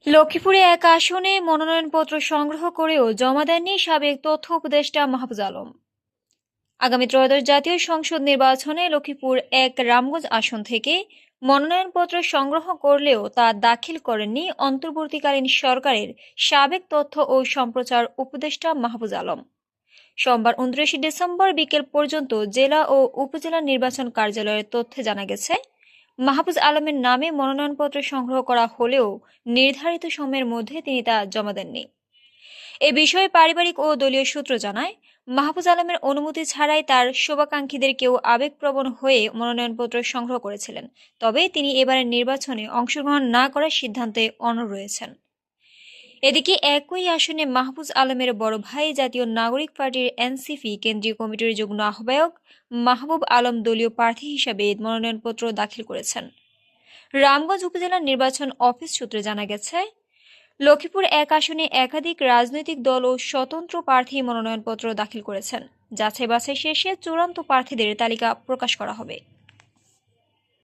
লক্ষ্মীপুরে এক আসনে মনোনয়নপত্র সংগ্রহ করেও জমা দেননি সাবেক তথ্য উপদেষ্টা মাহফুজ আলম। আগামী ত্রয়োদশ জাতীয় সংসদ নির্বাচনে লক্ষ্মীপুর এক রামগঞ্জ আসন থেকে মনোনয়নপত্র সংগ্রহ করলেও তা দাখিল করেননি অন্তর্বর্তীকালীন সরকারের সাবেক তথ্য ও সম্প্রচার উপদেষ্টা মাহফুজ আলম। সোমবার 29 ডিসেম্বর বিকেল পর্যন্ত জেলা ও উপজেলা নির্বাচন কার্যালয়ের তথ্যে জানা গেছে, মাহফুজ আলমের নামে মনোনয়নপত্র সংগ্রহ করা হলেও নির্ধারিত সময়ের মধ্যে তিনি তা জমা দেননি। এ বিষয়ে পারিবারিক ও দলীয় সূত্র জানায়, মাহফুজ আলমের অনুমতি ছাড়াই তার শুভাকাঙ্ক্ষীদের কেউ আবেগপ্রবণ হয়ে মনোনয়নপত্র সংগ্রহ করেছিলেন। তবে তিনি এবারের নির্বাচনে অংশগ্রহণ না করার সিদ্ধান্তে অনড় রয়েছেন। এদিকে একই আসনে মাহফুজ আলমের বড় ভাই জাতীয় নাগরিক পার্টির এনসিপি কেন্দ্রীয় কমিটির যুগ্ম আহ্বায়ক মাহবুব আলম দলীয় প্রার্থী হিসাবে মনোনয়নপত্র দাখিল করেছেন। রামগঞ্জ উপজেলা নির্বাচন অফিস সূত্রে জানা গেছে, লক্ষ্মীপুর এক আসনে একাধিক রাজনৈতিক দল ও স্বতন্ত্র প্রার্থী মনোনয়নপত্র দাখিল করেছেন। যাচাই বাছাই শেষে চূড়ান্ত প্রার্থীদের তালিকা প্রকাশ করা হবে।